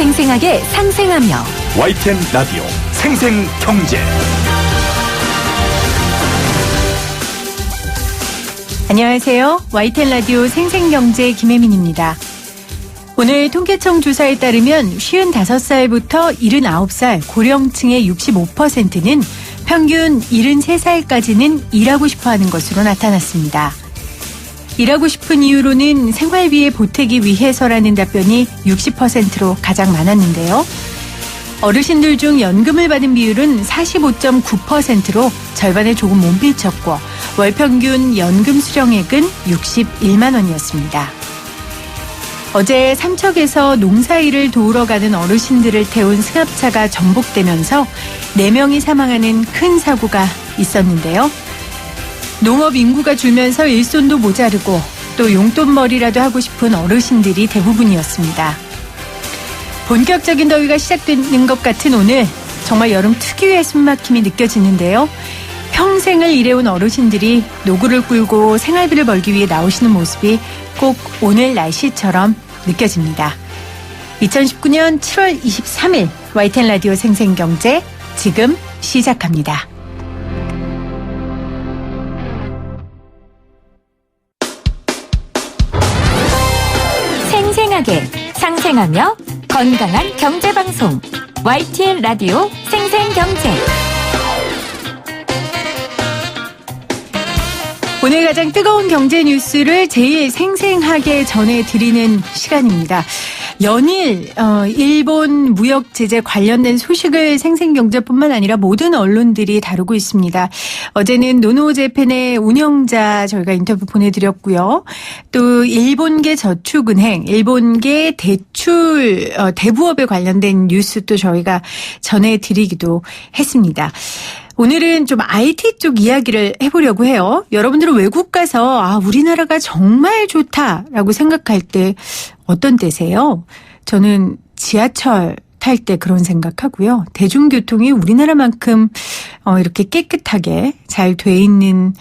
생생하게 상생하며 YTN 라디오 생생경제. 안녕하세요. YTN 라디오 생생경제 김혜민입니다. 오늘 통계청 조사에 따르면 55살부터 79살 고령층의 65%는 평균 73살까지는 일하고 싶어하는 것으로 나타났습니다. 일하고 싶은 이유로는 생활비에 보태기 위해서라는 답변이 60%로 가장 많았는데요. 어르신들 중 연금을 받은 비율은 45.9%로 절반에 조금 못 미쳤고 월 평균 연금 수령액은 61만 원이었습니다. 어제 삼척에서 농사일을 도우러 가는 어르신들을 태운 승합차가 전복되면서 4명이 사망하는 큰 사고가 있었는데요. 농업 인구가 줄면서 일손도 모자르고 또 용돈벌이라도 하고 싶은 어르신들이 대부분이었습니다. 본격적인 더위가 시작되는 것 같은 오늘 정말 여름 특유의 숨막힘이 느껴지는데요. 평생을 일해온 어르신들이 노고를 꿇고 생활비를 벌기 위해 나오시는 모습이 꼭 오늘 날씨처럼 느껴집니다. 2019년 7월 23일 YTN 라디오 생생경제 지금 시작합니다. 생생하게 상생하며 건강한 경제방송 YTN 라디오 생생경제. 오늘 가장 뜨거운 경제 뉴스를 제일 생생하게 전해드리는 시간입니다. 연일 일본 무역 제재 관련된 소식을 생생경제뿐만 아니라 모든 언론들이 다루고 있습니다. 어제는 노노재팬의 운영자 저희가 인터뷰 보내드렸고요. 또 일본계 저축은행, 일본계 대출 대부업에 관련된 뉴스도 저희가 전해드리기도 했습니다. 오늘은 좀 IT 쪽 이야기를 해보려고 해요. 여러분들은 외국 가서 우리나라가 정말 좋다라고 생각할 때 어떤 때세요? 저는 지하철 탈 때 그런 생각하고요. 대중교통이 우리나라만큼 이렇게 깨끗하게 잘 돼 있는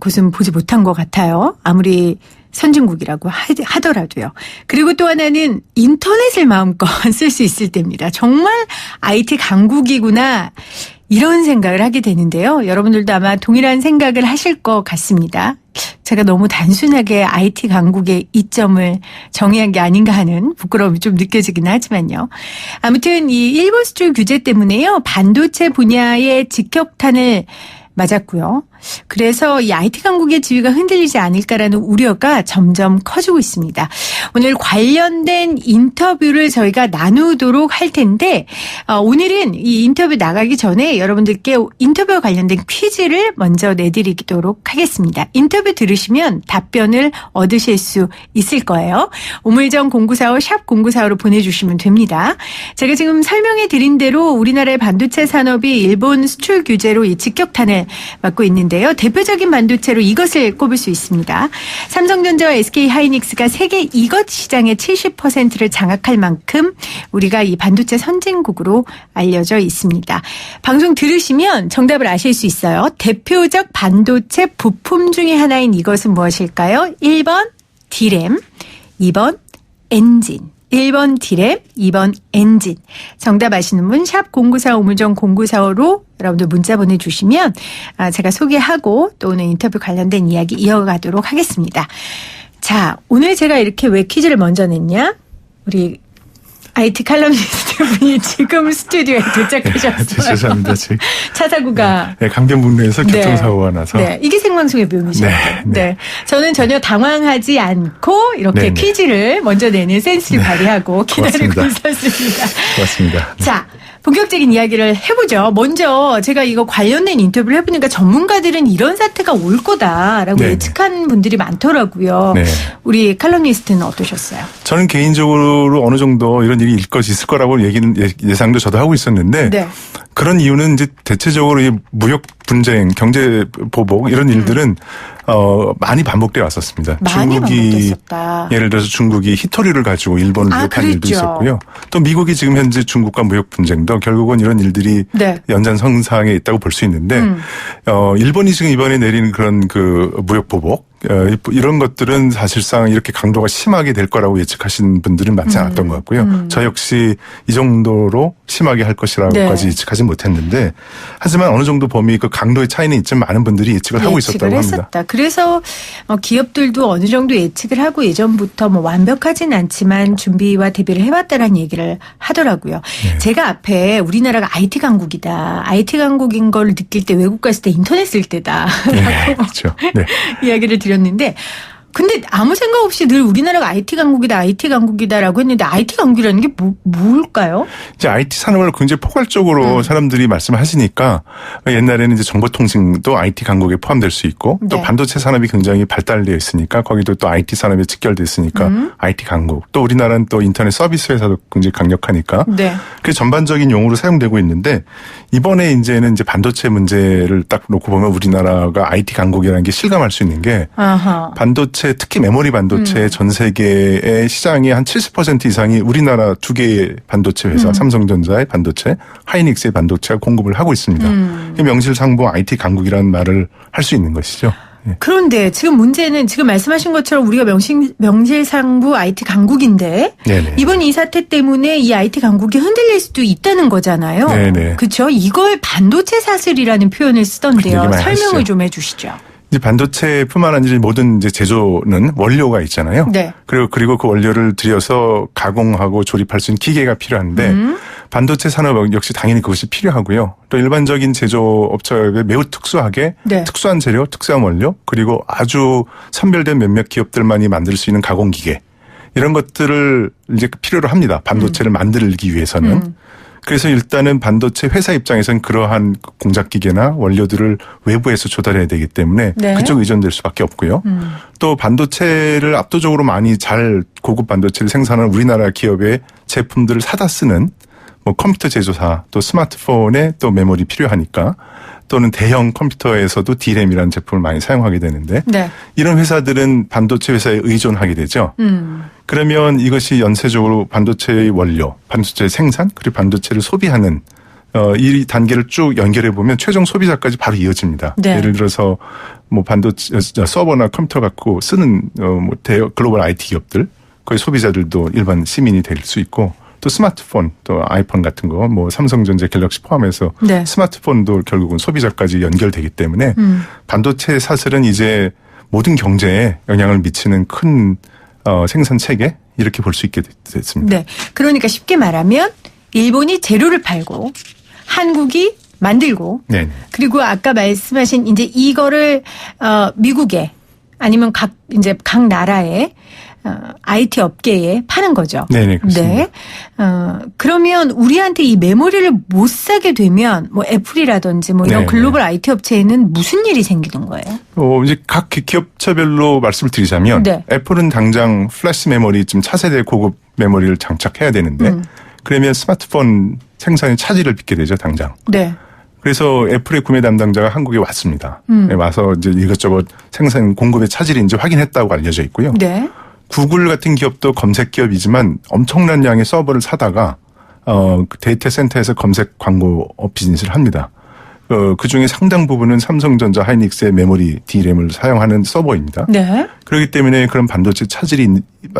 곳은 보지 못한 것 같아요. 아무리 선진국이라고 하더라도요. 그리고 또 하나는 인터넷을 마음껏 쓸 수 있을 때입니다. 정말 IT 강국이구나. 이런 생각을 하게 되는데요. 여러분들도 아마 동일한 생각을 하실 것 같습니다. 제가 너무 단순하게 IT 강국의 이점을 정의한 게 아닌가 하는 부끄러움이 좀 느껴지긴 하지만요. 아무튼 이 일본 수출 규제 때문에요. 반도체 분야의 직격탄을 맞았고요. 그래서 이 IT 강국의 지위가 흔들리지 않을까라는 우려가 점점 커지고 있습니다. 오늘 관련된 인터뷰를 저희가 나누도록 할 텐데 오늘은 이 인터뷰 나가기 전에 여러분들께 인터뷰와 관련된 퀴즈를 먼저 내드리도록 하겠습니다. 인터뷰 들으시면 답변을 얻으실 수 있을 거예요. 우물정 0945 샵 0945로 보내주시면 됩니다. 제가 지금 설명해 드린 대로 우리나라의 반도체 산업이 일본 수출 규제로 이 직격탄을 맞고 있는데 대표적인 반도체로 이것을 꼽을 수 있습니다. 삼성전자와 SK하이닉스가 세계 이것 시장의 70%를 장악할 만큼 우리가 이 반도체 선진국으로 알려져 있습니다. 방송 들으시면 정답을 아실 수 있어요. 대표적 반도체 부품 중에 하나인 이것은 무엇일까요? 1번 D램, 2번 엔진. 1번 D램, 2번 엔진. 정답 아시는 분 샵 0945 우물정 0945로 여러분들 문자 보내주시면 제가 소개하고 또 오늘 인터뷰 관련된 이야기 이어가도록 하겠습니다. 자, 오늘 제가 이렇게 왜 퀴즈를 먼저 냈냐? 우리 IT 칼럼니스트 분이 지금 스튜디오에 도착하셨어요. 죄송합니다. 차 사고가. 네, 강변북로에서 교통사고가 나서. 네, 이게 생방송의 묘미죠. 네. 저는 전혀 당황하지 않고 이렇게 퀴즈를 먼저 내는 센스를 발휘하고 기다리고 있었습니다. 고맙습니다. 자, 본격적인 이야기를 해보죠. 먼저 제가 이거 관련된 인터뷰를 해보니까 전문가들은 이런 사태가 올 거다라고 예측한 분들이 많더라고요. 네. 우리 칼럼니스트는 어떠셨어요? 저는 개인적으로 어느 정도 이런 일이 있을 거라고 예상도 저도 하고 있었는데 그런 이유는 이제 대체적으로 이 무역 분쟁, 경제 보복 이런 일들은 많이 반복돼 왔었습니다. 많이 중국이 예를 들어서 중국이 히토리를 가지고 일본을 위협한 일도 있었고요. 또 미국이 지금 현재 중국과 무역 분쟁도 결국은 이런 일들이 연장선상에 있다고 볼 수 있는데 일본이 지금 이번에 내린 그런 그 무역 보복 이런 것들은 사실상 이렇게 강도가 심하게 될 거라고 예측하신 분들은 많지 않았던 것 같고요. 저 역시 이 정도로 심하게 할 것이라고까지 네. 예측하지 못했는데 하지만 어느 정도 범위 그 강도의 차이는 있지만 많은 분들이 예측을 하고 있었다고 합니다. 했었다. 그래서 기업들도 어느 정도 예측을 하고 예전부터 뭐 완벽하진 않지만 준비와 대비를 해왔다라는 얘기를 하더라고요. 네. 제가 앞에 우리나라가 IT 강국이다. IT 강국인 걸 느낄 때 외국 갔을 때 인터넷 쓸 때다. 네, 그렇죠. 네. 이야기를 드렸는데 근데 아무 생각 없이 늘 우리나라가 IT 강국이다라고 했는데 IT 강국이라는 게 뭘까요? 이제 IT 산업을 굉장히 포괄적으로 사람들이 말씀하시니까 옛날에는 이제 정보통신도 IT 강국에 포함될 수 있고 또 네. 반도체 산업이 굉장히 발달되어 있으니까 거기도 또 IT 산업에 직결돼 있으니까 IT 강국. 또 우리나라는 또 인터넷 서비스 회사도 굉장히 강력하니까 네. 그게 전반적인 용어로 사용되고 있는데 이번에 이제는 이제 반도체 문제를 딱 놓고 보면 우리나라가 IT 강국이라는 게 실감할 수 있는 게 아하. 반도체 특히 메모리 반도체 전 세계의 시장의 한 70% 이상이 우리나라 두 개의 반도체 회사 삼성전자의 반도체, 하이닉스의 반도체가 공급을 하고 있습니다. 명실상부 IT 강국이라는 말을 할 수 있는 것이죠. 예. 그런데 지금 문제는 지금 말씀하신 것처럼 우리가 명실상부 IT 강국인데 네네. 이번 이 사태 때문에 이 IT 강국이 흔들릴 수도 있다는 거잖아요. 네네. 그렇죠? 이걸 반도체 사슬이라는 표현을 쓰던데요. 굉장히 많이 설명을 하시죠. 좀 해주시죠. 이제 반도체뿐만 아니라 모든 이제 제조는 원료가 있잖아요. 네. 그리고 그 원료를 들여서 가공하고 조립할 수 있는 기계가 필요한데 반도체 산업 역시 당연히 그것이 필요하고요. 또 일반적인 제조업체에 매우 특수하게 네. 특수한 재료, 특수한 원료 그리고 아주 선별된 몇몇 기업들만이 만들 수 있는 가공 기계 이런 것들을 이제 필요로 합니다. 반도체를 만들기 위해서는. 그래서 일단은 반도체 회사 입장에서는 그러한 공작 기계나 원료들을 외부에서 조달해야 되기 때문에 네. 그쪽 의존될 수밖에 없고요. 또 반도체를 압도적으로 많이 잘 고급 반도체를 생산하는 우리나라 기업의 제품들을 사다 쓰는 뭐 컴퓨터 제조사 또 스마트폰에 또 메모리 필요하니까 또는 대형 컴퓨터에서도 D램이라는 제품을 많이 사용하게 되는데 네. 이런 회사들은 반도체 회사에 의존하게 되죠. 그러면 이것이 연쇄적으로 반도체의 원료, 반도체 생산 그리고 반도체를 소비하는 이 단계를 쭉 연결해 보면 최종 소비자까지 바로 이어집니다. 네. 예를 들어서 뭐 반도체 서버나 컴퓨터 갖고 쓰는 뭐 대형 글로벌 IT 기업들, 거의 소비자들도 일반 시민이 될 수 있고 또 스마트폰, 또 아이폰 같은 거, 뭐 삼성전자, 갤럭시 포함해서 네. 스마트폰도 결국은 소비자까지 연결되기 때문에 반도체 사슬은 이제 모든 경제에 영향을 미치는 큰 생산 체계 이렇게 볼 수 있게 됐습니다. 네. 그러니까 쉽게 말하면 일본이 재료를 팔고 한국이 만들고 네. 그리고 아까 말씀하신 이제 이거를 미국에 아니면 각 나라에 IT 업계에 파는 거죠. 네네, 그렇습니다. 네. 그러면 우리한테 이 메모리를 못 사게 되면 뭐 애플이라든지 뭐 이런 네네. 글로벌 IT 업체에는 무슨 일이 생기는 거예요? 이제 각 기업체별로 말씀을 드리자면 네. 애플은 당장 플래시 메모리 좀 차세대 고급 메모리를 장착해야 되는데 그러면 스마트폰 생산에 차질을 빚게 되죠, 당장. 네. 그래서 애플의 구매 담당자가 한국에 왔습니다. 와서 이제 이것저것 생산 공급의 차질인지 확인했다고 알려져 있고요. 네. 구글 같은 기업도 검색 기업이지만 엄청난 양의 서버를 사다가 데이터 센터에서 검색 광고 비즈니스를 합니다. 그 중에 상당 부분은 삼성전자 하이닉스의 메모리 D램을 사용하는 서버입니다. 네. 그렇기 때문에 그런 반도체 차질이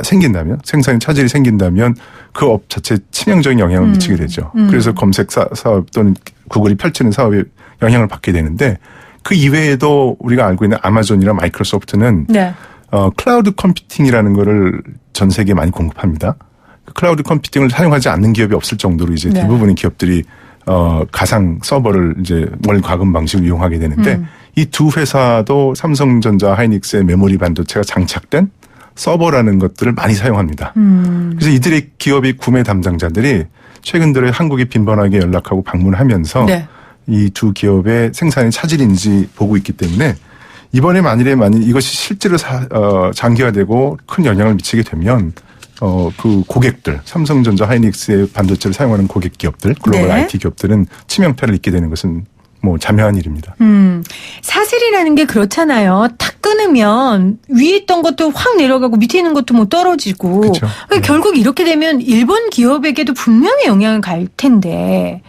생긴다면 생산에 차질이 생긴다면 그 업 자체에 치명적인 영향을 미치게 되죠. 그래서 검색 사업 또는 구글이 펼치는 사업에 영향을 받게 되는데 그 이외에도 우리가 알고 있는 아마존이나 마이크로소프트는 네. 클라우드 컴퓨팅이라는 거를 전 세계에 많이 공급합니다. 그 클라우드 컴퓨팅을 사용하지 않는 기업이 없을 정도로 이제 네. 대부분의 기업들이 가상 서버를 이제 월 과금 방식을 이용하게 되는데 이 두 회사도 삼성전자 하이닉스의 메모리 반도체가 장착된 서버라는 것들을 많이 사용합니다. 그래서 이들의 기업의 구매 담당자들이 최근 들어 한국에 빈번하게 연락하고 방문하면서 네. 이 두 기업의 생산이 차질인지 보고 있기 때문에 이번에 만일 이것이 실제로 장기화되고 큰 영향을 미치게 되면 그 고객들 삼성전자 하이닉스의 반도체를 사용하는 고객 기업들 글로벌 네. IT 기업들은 치명타를 입게 되는 것은 뭐 자명한 일입니다. 사슬이라는 게 그렇잖아요. 탁 끊으면 위에 있던 것도 확 내려가고 밑에 있는 것도 뭐 떨어지고. 그렇죠. 그러니까 네. 결국 이렇게 되면 일본 기업에게도 분명히 영향을 갈 텐데.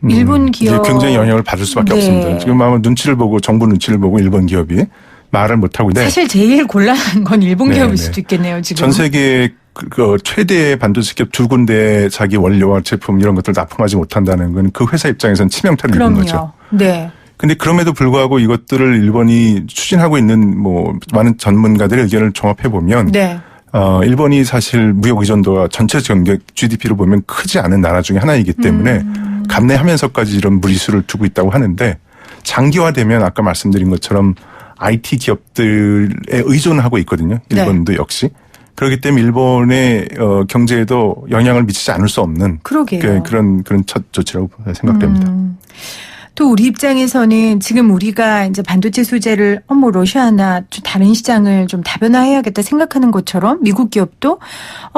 일본 기업. 이제 굉장히 영향을 받을 수밖에 네. 없습니다. 지금 아마 눈치를 보고 정부 눈치를 보고 일본 기업이 말을 못하고 있는데 사실 제일 곤란한 건 일본 네, 기업일 네. 수도 있겠네요. 지금. 전 세계 그 최대 반도체 기업 두 군데 자기 원료와 제품 이런 것들 납품하지 못한다는 건 그 회사 입장에서는 치명타를 입은 거죠. 네. 근데 그럼에도 불구하고 이것들을 일본이 추진하고 있는 뭐 많은 전문가들의 의견을 종합해 보면 네. 일본이 사실 무역 의존도가 전체 경제 GDP로 보면 크지 않은 나라 중에 하나이기 때문에 감내하면서까지 이런 무리수를 두고 있다고 하는데 장기화되면 아까 말씀드린 것처럼 IT 기업들에 의존하고 있거든요. 일본도 네. 역시. 그렇기 때문에 일본의 경제에도 영향을 미치지 않을 수 없는 그러게요. 그런 첫 조치라고 생각됩니다. 또 우리 입장에서는 지금 우리가 이제 반도체 소재를 러시아나 좀 다른 시장을 좀 다변화해야겠다 생각하는 것처럼 미국 기업도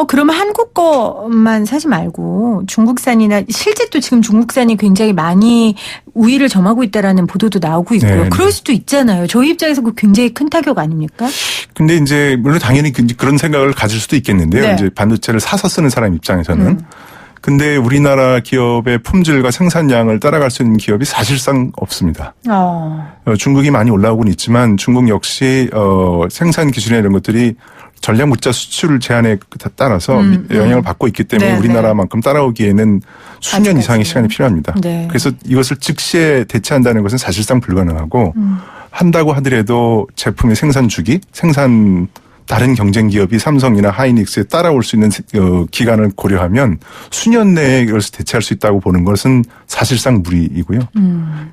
그러면 한국 것만 사지 말고 중국산이나 실제 또 지금 중국산이 굉장히 많이 우위를 점하고 있다라는 보도도 나오고 있고요. 네. 그럴 수도 있잖아요. 저희 입장에서 그 굉장히 큰 타격 아닙니까? 근데 이제 물론 당연히 그런 생각을 가질 수도 있겠는데요. 네. 이제 반도체를 사서 쓰는 사람 입장에서는. 근데 우리나라 기업의 품질과 생산량을 따라갈 수 있는 기업이 사실상 없습니다. 중국이 많이 올라오고는 있지만 중국 역시 생산 기준이나 이런 것들이 전략 물자 수출 제한에 따라서 영향을 받고 있기 때문에 네, 우리나라만큼 따라오기에는 수년 이상의 시간이 필요합니다. 네. 그래서 이것을 즉시에 대체한다는 것은 사실상 불가능하고 한다고 하더라도 제품의 생산 주기, 다른 경쟁 기업이 삼성이나 하이닉스에 따라올 수 있는 기간을 고려하면 수년 내에 이것을 대체할 수 있다고 보는 것은 사실상 무리이고요.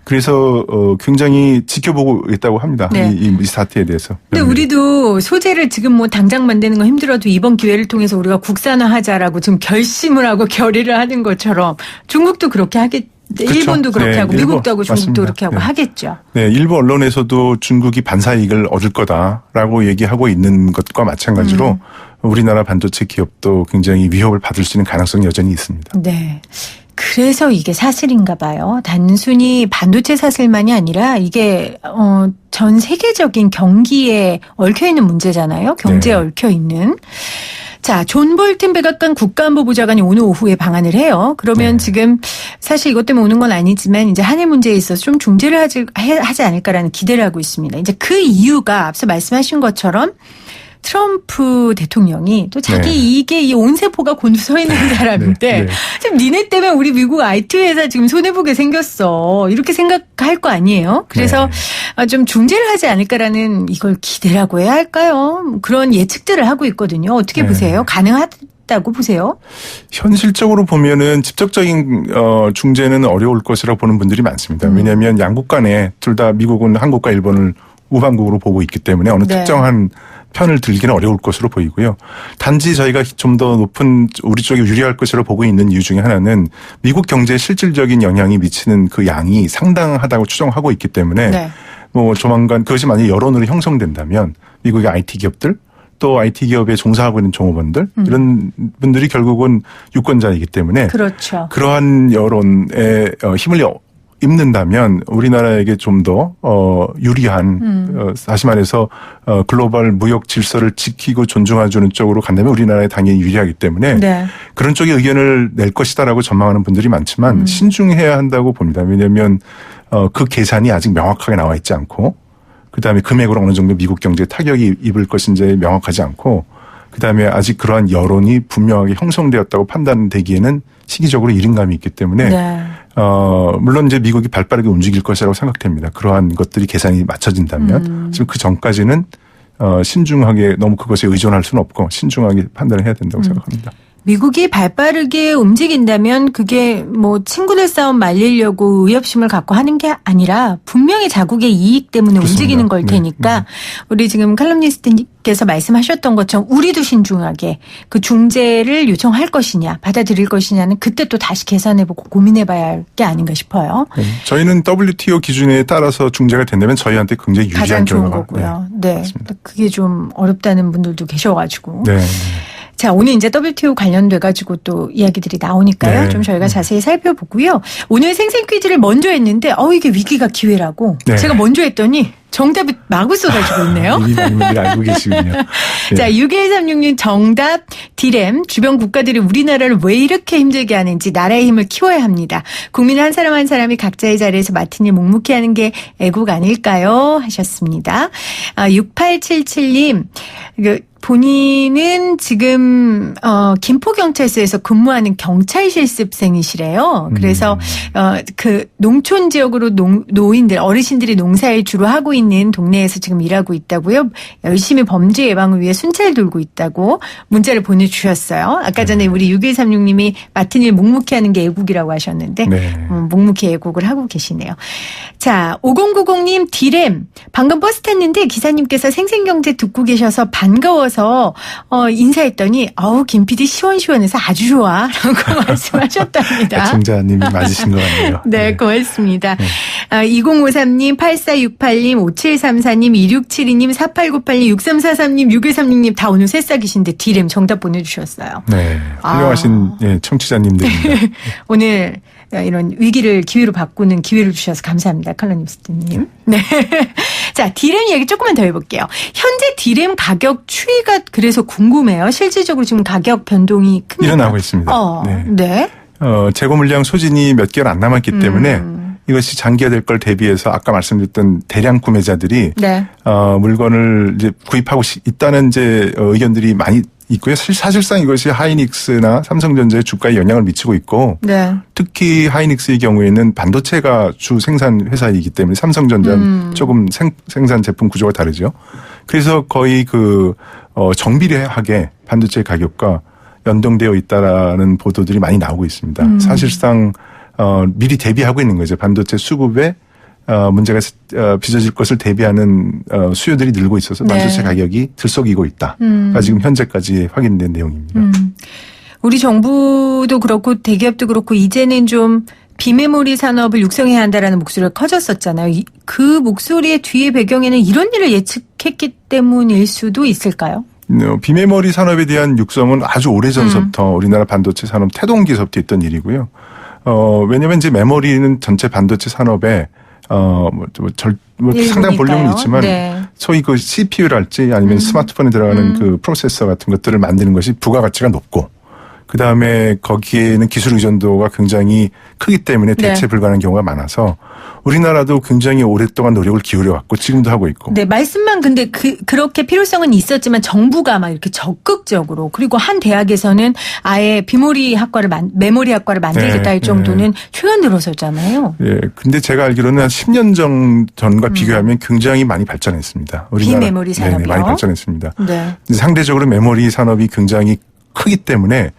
그래서 굉장히 지켜보고 있다고 합니다. 네. 이 사태에 대해서. 근데 우리도 소재를 지금 뭐 당장 만드는 건 힘들어도 이번 기회를 통해서 우리가 국산화하자라고 지금 결심을 하고 결의를 하는 것처럼 중국도 그렇게 하겠죠. 그렇죠. 일본도 그렇게 네, 하고 미국도 하고 중국도 맞습니다. 그렇게 하고 네. 하겠죠. 네, 일부 언론에서도 중국이 반사이익을 얻을 거다라고 얘기하고 있는 것과 마찬가지로 우리나라 반도체 기업도 굉장히 위협을 받을 수 있는 가능성이 여전히 있습니다. 네. 그래서 이게 사슬인가 봐요. 단순히 반도체 사슬만이 아니라 이게 전 세계적인 경기에 얽혀 있는 문제잖아요. 경제에 네. 얽혀 있는. 자, 존 볼튼 백악관 국가안보보좌관이 오늘 오후에 방한을 해요. 그러면 네. 지금 사실 이것 때문에 오는 건 아니지만 이제 한일 문제에 있어서 좀 중재를 하지 않을까라는 기대를 하고 있습니다. 이제 그 이유가 앞서 말씀하신 것처럼 트럼프 대통령이 또 자기 네. 이익에 이 온 세포가 곤두 있는 사람인데 네, 네. 지금 니네 때문에 우리 미국 IT 회사 지금 손해보게 생겼어. 이렇게 생각할 거 아니에요? 그래서 좀 중재를 하지 않을까라는 이걸 기대라고 해야 할까요? 그런 예측들을 하고 있거든요. 어떻게 네. 보세요? 가능하다고 보세요? 현실적으로 보면은 직접적인 중재는 어려울 것이라고 보는 분들이 많습니다. 왜냐하면 양국 간에 둘 다 미국은 한국과 일본을 우방국으로 보고 있기 때문에 어느 네. 특정한 편을 들기는 어려울 것으로 보이고요. 단지 저희가 좀 더 높은 우리 쪽에 유리할 것으로 보고 있는 이유 중에 하나는 미국 경제에 실질적인 영향이 미치는 그 양이 상당하다고 추정하고 있기 때문에 네. 뭐 조만간 그것이 만약 여론으로 형성된다면 미국의 IT 기업들 또 IT 기업에 종사하고 있는 종업원들 이런 분들이 결국은 유권자이기 때문에 그렇죠. 그러한 여론에 힘을 입는다면 우리나라에게 좀 더 유리한 다시 말해서 글로벌 무역 질서를 지키고 존중해주는 쪽으로 간다면 우리나라에 당연히 유리하기 때문에 네. 그런 쪽에 의견을 낼 것이다라고 전망하는 분들이 많지만 신중해야 한다고 봅니다. 왜냐하면 그 계산이 아직 명확하게 나와 있지 않고 그다음에 금액으로 어느 정도 미국 경제에 타격이 입을 것인지 명확하지 않고 그다음에 아직 그러한 여론이 분명하게 형성되었다고 판단되기에는 시기적으로 이른감이 있기 때문에 네. 물론 이제 미국이 발빠르게 움직일 것이라고 생각됩니다. 그러한 것들이 계산이 맞춰진다면 지금 그 전까지는 신중하게 너무 그것에 의존할 수는 없고 신중하게 판단을 해야 된다고 생각합니다. 미국이 발빠르게 움직인다면 그게 뭐 친구들 싸움 말리려고 의협심을 갖고 하는 게 아니라 분명히 자국의 이익 때문에 그렇습니다. 움직이는 걸 테니까 우리 지금 칼럼니스트님께서 말씀하셨던 것처럼 우리도 신중하게 그 중재를 요청할 것이냐 받아들일 것이냐는 그때 또 다시 계산해보고 고민해봐야 할 게 아닌가 싶어요. 저희는 WTO 기준에 따라서 중재가 된다면 저희한테 굉장히 유리한 가장 좋은 결과가 거고요. 네. 맞습니다. 그게 좀 어렵다는 분들도 계셔가지고. 네. 자, 오늘 이제 WTO 관련돼가지고 또 이야기들이 나오니까요. 네. 좀 저희가 자세히 살펴보고요. 오늘 생생 퀴즈를 먼저 했는데, 이게 위기가 기회라고. 네. 제가 먼저 했더니 정답을 마구 쏟아지고 있네요. 이미 많은 분들이 알고 계시군요. 네. 자, 6136님 정답 디램. 주변 국가들이 우리나라를 왜 이렇게 힘들게 하는지 나라의 힘을 키워야 합니다. 국민 한 사람 한 사람이 각자의 자리에서 맡은 일 묵묵히 하는 게 애국 아닐까요? 하셨습니다. 6877님 본인은 지금 김포경찰서에서 근무하는 경찰 실습생이시래요. 그래서 그 농촌 지역으로 노인들 어르신들이 농사일 주로 하고 있는 동네에서 지금 일하고 있다고요. 열심히 범죄 예방을 위해 순찰 돌고 있다고 문자를 보내주셨어요. 아까 전에 우리 6136님이 맡은 일 묵묵히 하는 게 애국이라고 하셨는데 네. 묵묵히 애국을 하고 계시네요. 자, 5090님 디램. 방금 버스 탔는데 기사님께서 생생경제 듣고 계셔서 반가워서 인사했더니 김 PD 시원시원해서 아주 좋아 라고 말씀하셨답니다. 애청자님이 맞으신 것 같네요. 네, 고맙습니다. 네. 2053님, 8468님, 5734님, 2672님, 4898님, 6343님, 6136님 다 오늘 새싹이신데 디램 정답 보내주셨어요. 네, 훌륭하신 청취자님들입니다. 오늘 이런 위기를 기회로 바꾸는 기회를 주셔서 감사합니다. 칼럼니스트님. 네. 자, 디램 얘기 조금만 더 해볼게요. 현재 디램 가격 추이가 그래서 궁금해요. 실질적으로 지금 가격 변동이 큽니까? 일어나고 있습니다. 네. 네. 재고 물량 소진이 몇 개월 안 남았기 때문에 이것이 장기화될 걸 대비해서 아까 말씀드렸던 대량 구매자들이 네. 물건을 이제 구입하고 있다는 이제 의견들이 많이 있고요. 사실상 이것이 하이닉스나 삼성전자의 주가에 영향을 미치고 있고 네. 특히 하이닉스의 경우에는 반도체가 주 생산 회사이기 때문에 삼성전자는 조금 생산 제품 구조가 다르죠. 그래서 거의 정비례하게 반도체 가격과 연동되어 있다라는 보도들이 많이 나오고 있습니다. 사실상 미리 대비하고 있는 거죠. 반도체 수급에 문제가 빚어질 것을 대비하는 수요들이 늘고 있어서 반도체 가격이 들썩이고 있다. 지금 현재까지 확인된 내용입니다. 우리 정부도 그렇고 대기업도 그렇고 이제는 좀 비메모리 산업을 육성해야 한다라는 목소리가 커졌었잖아요. 그 목소리의 뒤에 배경에는 이런 일을 예측했기 때문일 수도 있을까요? 비메모리 산업에 대한 육성은 아주 오래전서부터 우리나라 반도체 산업 태동기서부터 있던 일이고요. 왜냐하면 이제 메모리는 전체 반도체 산업에 상당한 볼륨은 있지만 네. 소위 그 CPU랄지 아니면 스마트폰에 들어가는 그 프로세서 같은 것들을 만드는 것이 부가가치가 높고 그다음에 거기에는 기술 의존도가 굉장히 크기 때문에 대체 불가능한 경우가 많아서 우리나라도 굉장히 오랫동안 노력을 기울여왔고 지금도 하고 있고. 네, 말씀만 근데 그렇게 필요성은 있었지만 정부가 막 이렇게 적극적으로 그리고 한 대학에서는 아예 메모리 학과를 만들겠다 할 정도는 최근 들어서잖아요. 예. 근데 제가 알기로는 한 10년 전과 비교하면 굉장히 많이 발전했습니다. 우리나라. 비메모리 산업이요? 네, 많이 발전했습니다. 네. 상대적으로 메모리 산업이 굉장히 크기 때문에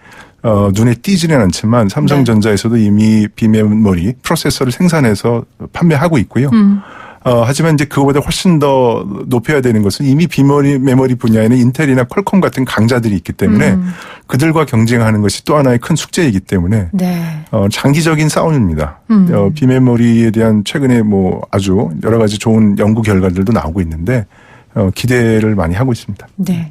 눈에 띄지는 않지만 삼성전자에서도 이미 비메모리 프로세서를 생산해서 판매하고 있고요. 하지만 이제 그거보다 훨씬 더 높여야 되는 것은 이미 메모리 분야에는 인텔이나 퀄컴 같은 강자들이 있기 때문에 그들과 경쟁하는 것이 또 하나의 큰 숙제이기 때문에 장기적인 싸움입니다. 비메모리에 대한 최근에 아주 여러 가지 좋은 연구 결과들도 나오고 있는데 기대를 많이 하고 있습니다. 네.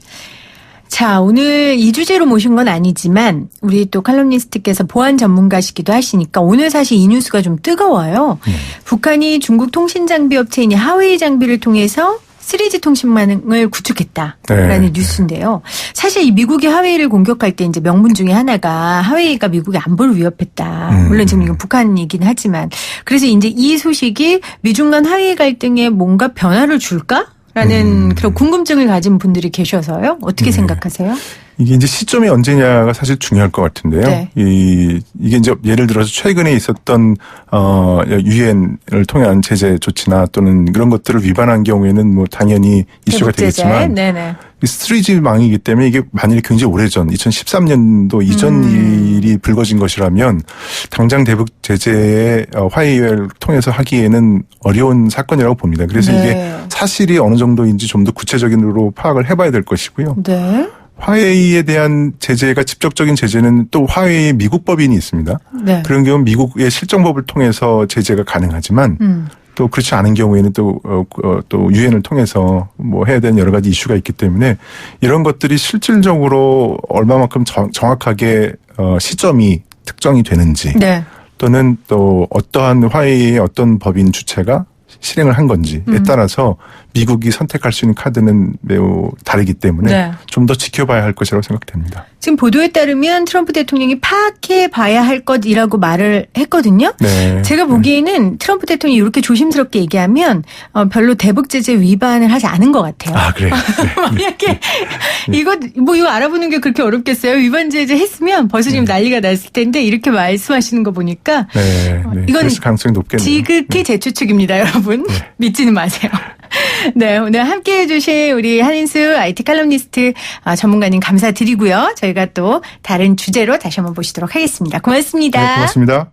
자, 오늘 이 주제로 모신 건 아니지만 우리 또 칼럼니스트께서 보안 전문가시기도 하시니까 오늘 사실 이 뉴스가 좀 뜨거워요. 북한이 중국 통신장비 업체인 하웨이 장비를 통해서 3G 통신망을 구축했다라는 뉴스인데요. 사실 이 미국이 하웨이를 공격할 때 이제 명분 중에 하나가 하웨이가 미국의 안보를 위협했다. 물론 지금 이건 북한이긴 하지만 그래서 이제 이 소식이 미중 간 하웨이 갈등에 뭔가 변화를 줄까? 라는 그런 궁금증을 가진 분들이 계셔서요. 어떻게 생각하세요? 이게 이제 시점이 언제냐가 사실 중요할 것 같은데요. 네. 이게 이제 예를 들어서 최근에 있었던 유엔을 통한 제재 조치나 또는 그런 것들을 위반한 경우에는 당연히 이슈가 되겠지만 3G 망이기 때문에 이게 만일에 굉장히 오래전 2013년도 이전 일이 불거진 것이라면 당장 대북 제재의 화해를 통해서 하기에는 어려운 사건이라고 봅니다. 그래서 이게 사실이 어느 정도인지 좀 더 구체적으로 파악을 해봐야 될 것이고요. 네. 화웨이에 대한 제재가 직접적인 제재는 또 화웨이의 미국 법인이 있습니다. 네. 그런 경우는 미국의 실정법을 통해서 제재가 가능하지만 또 그렇지 않은 경우에는 또 유엔을 통해서 해야 되는 여러 가지 이슈가 있기 때문에 이런 것들이 실질적으로 얼마만큼 정확하게 시점이 특정이 되는지 또는 또 어떠한 화웨이의 어떤 법인 주체가 실행을 한 건지에 따라서 미국이 선택할 수 있는 카드는 매우 다르기 때문에 네. 좀 더 지켜봐야 할 것이라고 생각됩니다. 지금 보도에 따르면 트럼프 대통령이 파악해 봐야 할 것이라고 말을 했거든요. 네. 제가 보기에는 트럼프 대통령이 이렇게 조심스럽게 얘기하면 별로 대북 제재 위반을 하지 않은 것 같아요. 아, 그래요? 네. 만약에 이거 알아보는 게 그렇게 어렵겠어요? 위반 제재 했으면 벌써 지금 난리가 났을 텐데 이렇게 말씀하시는 거 보니까 네. 이건 그럴 가능성이 높겠네요. 지극히 제 추측입니다, 여러분. 믿지는 마세요. 네, 오늘 함께해 주신 우리 한인수 IT 칼럼니스트 전문가님 감사드리고요. 저희가 또 다른 주제로 다시 한번 보시도록 하겠습니다. 고맙습니다. 네, 고맙습니다.